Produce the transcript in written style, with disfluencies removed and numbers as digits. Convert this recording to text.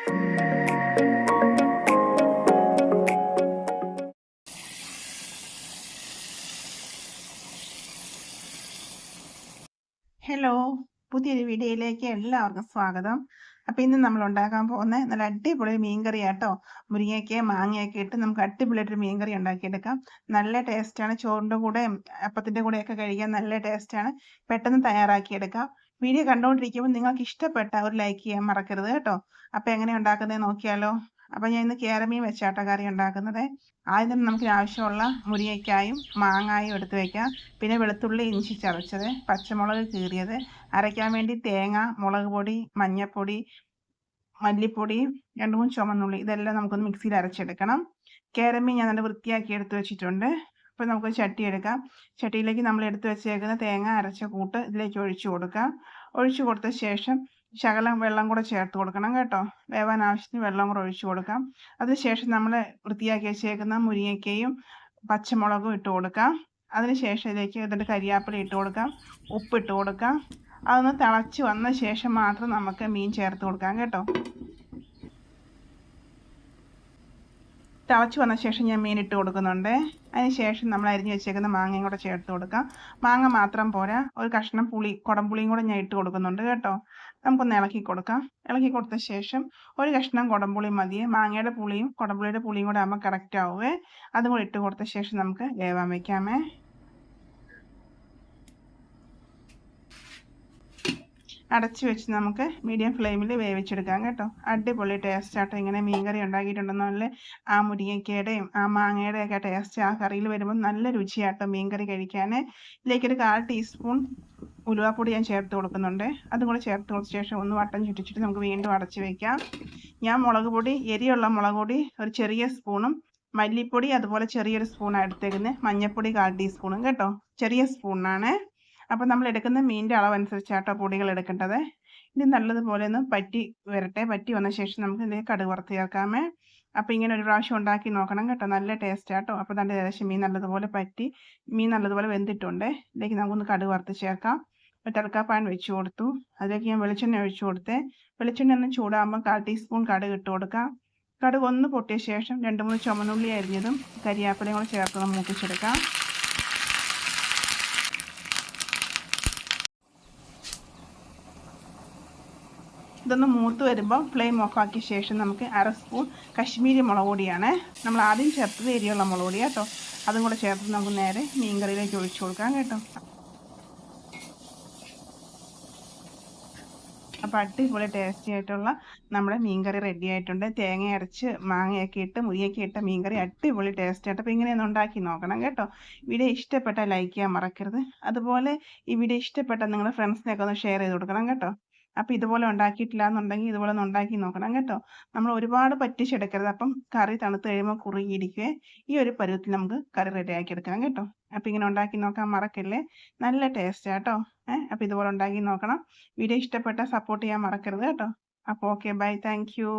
Hello, പുതിയൊരു വീഡിയോയിലേക്ക് എല്ലാവർക്കും സ്വാഗതം. അപ്പോൾ ഇന്ന് നമ്മൾ ഉണ്ടാക്കാൻ പോകുന്ന നല്ല അടിപൊളി മീൻകറി ആട്ടോ. മുരിങ്ങയ്ക്കയും മാങ്ങയൊക്കെ ഇട്ട് നമുക്ക് അടിപൊളിയായിട്ടൊരു മീൻകറി ഉണ്ടാക്കിയെടുക്കാം. നല്ല ടേസ്റ്റാണ്. ചോറിൻ്റെ കൂടെയും അപ്പത്തിൻ്റെ കൂടെയൊക്കെ കഴിക്കാൻ നല്ല ടേസ്റ്റാണ്. പെട്ടെന്ന് തയ്യാറാക്കിയെടുക്കാം. വീഡിയോ കണ്ടുകൊണ്ടിരിക്കുമ്പോൾ നിങ്ങൾക്ക് ഇഷ്ടപ്പെട്ട ഒരു ലൈക്ക് ചെയ്യാൻ മറക്കരുത് കേട്ടോ. അപ്പോൾ എങ്ങനെ ഉണ്ടാക്കുന്നത് നോക്കിയാലോ. അപ്പോൾ ഞാൻ ഇന്ന് കേരമീൻ വെച്ചാട്ടോ കറി ഉണ്ടാക്കുന്നത്. ആദ്യം തന്നെ നമുക്ക് ആവശ്യമുള്ള മുരിങ്ങയ്ക്കായും മാങ്ങായും എടുത്ത് വയ്ക്കാം. പിന്നെ വെളുത്തുള്ളി ഇഞ്ചി ചതച്ചത്, പച്ചമുളക് കീറിയത്, അരയ്ക്കാൻ വേണ്ടി തേങ്ങ, മുളക് പൊടി, മഞ്ഞൾപ്പൊടി, മല്ലിപ്പൊടി, 2-3 ചുവന്നുള്ളി ഇതെല്ലാം നമുക്കൊന്ന് മിക്സിയിൽ അരച്ചെടുക്കണം. കേരമീൻ ഞാൻ നല്ല വൃത്തിയാക്കി എടുത്ത് വെച്ചിട്ടുണ്ട്. അപ്പോൾ നമുക്കൊരു ചട്ടി എടുക്കാം. ചട്ടിയിലേക്ക് നമ്മൾ എടുത്ത് വെച്ചേക്കുന്ന തേങ്ങ അരച്ച കൂട്ട് ഇതിലേക്ക് ഒഴിച്ചു കൊടുക്കാം. ഒഴിച്ചു കൊടുത്ത ശേഷം ശകലം വെള്ളം കൂടെ ചേർത്ത് കൊടുക്കണം കേട്ടോ. വേവാൻ ആവശ്യത്തിന് വെള്ളം കൂടെ ഒഴിച്ചു കൊടുക്കാം. അതിനുശേഷം നമ്മൾ വൃത്തിയാക്കി വെച്ചേക്കുന്ന മുരിങ്ങയ്ക്കയും പച്ചമുളകും ഇട്ട് കൊടുക്കാം. അതിനുശേഷം ഇതിലേക്ക് ഇതിൻ്റെ കരിയാപ്പില ഇട്ട് കൊടുക്കാം, ഉപ്പിട്ട് കൊടുക്കാം. അതൊന്ന് തിളച്ച് വന്ന ശേഷം മാത്രം നമുക്ക് മീൻ ചേർത്ത് കൊടുക്കാം കേട്ടോ. തിളച്ച് വന്ന ശേഷം ഞാൻ മീൻ ഇട്ട് കൊടുക്കുന്നുണ്ട്. അതിന് ശേഷം നമ്മൾ അരിഞ്ഞ് വെച്ചേക്കുന്ന മാങ്ങയും കൂടെ ചേർത്ത് കൊടുക്കാം. മാങ്ങ മാത്രം പോരാ, ഒരു കഷ്ണം കുടംപുളിയും കൂടെ ഞാൻ ഇട്ട് കൊടുക്കുന്നുണ്ട് കേട്ടോ. നമുക്കൊന്ന് ഇളക്കി കൊടുക്കാം. ഇളക്കി കൊടുത്ത ശേഷം ഒരു കഷ്ണം കുടംപുളി മതിയെ. മാങ്ങയുടെ പുളിയും കുടംപുളിയുടെ പുളിയും കൂടെ ആകുമ്പോൾ കറക്റ്റ് ആവുമേ. അതും കൂടെ ഇട്ട് കൊടുത്ത ശേഷം നമുക്ക് വേവാൻ വയ്ക്കാമേ. അടച്ച് വെച്ച് നമുക്ക് മീഡിയം ഫ്ലെയിമിൽ വേവിച്ചെടുക്കാം കേട്ടോ. അടിപൊളി ടേസ്റ്റ് ആട്ടോ. ഇങ്ങനെ മീൻകറി ഉണ്ടാക്കിയിട്ടുണ്ടെന്നല്ലേ ആ മുരിങ്ങയ്ക്കയുടെയും ആ മാങ്ങയുടെയും ഒക്കെ ടേസ്റ്റ് ആ കറിയിൽ വരുമ്പോൾ നല്ല രുചിയാട്ടോ മീൻകറി കഴിക്കാൻ. ഇതിലേക്കൊരു 1/4 ടീസ്പൂൺ ഉലുവാപ്പൊടി ഞാൻ ചേർത്ത് കൊടുക്കുന്നുണ്ട്. അതും കൂടെ ചേർത്ത് കൊടുത്ത ശേഷം ഒന്ന് വട്ടം ചുറ്റിച്ചിട്ട് നമുക്ക് വീണ്ടും അടച്ച് വയ്ക്കാം. ഞാൻ മുളക് പൊടി, എരിയുള്ള മുളക് പൊടി ഒരു ചെറിയ സ്പൂണും, മല്ലിപ്പൊടി അതുപോലെ ചെറിയൊരു സ്പൂണാണ് എടുത്തേക്കുന്നത്. മഞ്ഞൾപ്പൊടി 1/4 ടീസ്പൂണും കേട്ടോ, ചെറിയ സ്പൂണാണ്. അപ്പോൾ നമ്മൾ എടുക്കുന്ന മീനിൻ്റെ അളവനുസരിച്ചാട്ടോ പൊടികൾ എടുക്കേണ്ടത്. ഇനി നല്ലതുപോലെ ഒന്ന് പറ്റി വരട്ടെ. പറ്റി വന്ന ശേഷം നമുക്ക് ഇതിലേക്ക് കടുക് വറുത്ത് ചേർക്കാമേ. അപ്പോൾ ഇങ്ങനെ ഒരു പ്രാവശ്യം ഉണ്ടാക്കി നോക്കണം കേട്ടോ, നല്ല ടേസ്റ്റ് ആട്ടോ. അപ്പോൾ അതിൻ്റെ ഏകദേശം മീൻ നല്ലതുപോലെ പറ്റി, മീൻ നല്ലതുപോലെ വെന്തിട്ടുണ്ട്. ഇതിലേക്ക് നമുക്കൊന്ന് കടുക് വറുത്ത് ചേർക്കാം. ഒരു തൽക്കാപ്പാൻ വെച്ച് കൊടുത്തു. അതിലേക്ക് ഞാൻ വെളിച്ചെണ്ണ ഒഴിച്ചു കൊടുത്തേ. വെളിച്ചെണ്ണ ഒന്ന് ചൂടാകുമ്പോൾ 1/4 ടീസ്പൂൺ കടുക് ഇട്ട് കൊടുക്കാം. കടുക് ഒന്ന് പൊട്ടിയ ശേഷം 2-3 ചുവന്നുള്ളി അരിഞ്ഞതും കരിയാപ്പിലയും കൂടെ ചേർത്ത് മൂപ്പിച്ചെടുക്കാം. ഇതൊന്ന് മൂത്ത് വരുമ്പോൾ ഫ്ലെയിം ഓഫാക്കിയ ശേഷം നമുക്ക് 1/2 സ്പൂൺ കശ്മീരി മുളക് പൊടിയാണ് നമ്മൾ ആദ്യം ചേർത്തത്, എരിയുള്ള മുളക് പൊടി കേട്ടോ. അതും കൂടെ ചേർത്ത് നമുക്ക് നേരെ മീൻകറിയിലേക്ക് ഒഴിച്ചു കൊടുക്കാം കേട്ടോ. അപ്പോൾ അടിപൊളി ടേസ്റ്റി ആയിട്ടുള്ള നമ്മുടെ മീൻകറി റെഡി ആയിട്ടുണ്ട്. തേങ്ങ അരച്ച് മാങ്ങയൊക്കെ ഇട്ട് മുരിങ്ങയൊക്കെ ഇട്ട മീൻകറി അടിപൊളി ടേസ്റ്റ് ആയിട്ട്. അപ്പോൾ ഇങ്ങനെയൊന്ന് ഉണ്ടാക്കി നോക്കണം കേട്ടോ. വീഡിയോ ഇഷ്ടപ്പെട്ടാൽ ലൈക്ക് ചെയ്യാൻ മറക്കരുത്. അതുപോലെ ഈ വീഡിയോ ഇഷ്ടപ്പെട്ടാൽ നിങ്ങളുടെ ഫ്രണ്ട്സിനൊക്കെ ഒന്ന് ഷെയർ ചെയ്ത് കൊടുക്കണം കേട്ടോ. അപ്പോൾ ഇതുപോലെ ഉണ്ടാക്കിയിട്ടില്ല എന്നുണ്ടെങ്കിൽ ഇതുപോലെ ഒന്ന് ഉണ്ടാക്കി നോക്കണം കേട്ടോ. നമ്മൾ ഒരുപാട് പറ്റിച്ചെടുക്കരുത്. അപ്പം കറി തണുത്ത് കഴിയുമ്പോൾ കുറുകിയിരിക്കുവേ. ഈ ഒരു പരുവത്തിൽ നമുക്ക് കറി റെഡിയാക്കി എടുക്കണം കേട്ടോ. അപ്പോൾ ഇങ്ങനെ ഉണ്ടാക്കി നോക്കാൻ മറക്കല്ലേ, നല്ല ടേസ്റ്റ് കേട്ടോ. അപ്പോൾ ഇതുപോലെ ഉണ്ടാക്കി നോക്കണം. വീഡിയോ ഇഷ്ടപ്പെട്ടാൽ സപ്പോർട്ട് ചെയ്യാൻ മറക്കരുത് കേട്ടോ. അപ്പോൾ ഓക്കെ, ബൈ, താങ്ക് യു.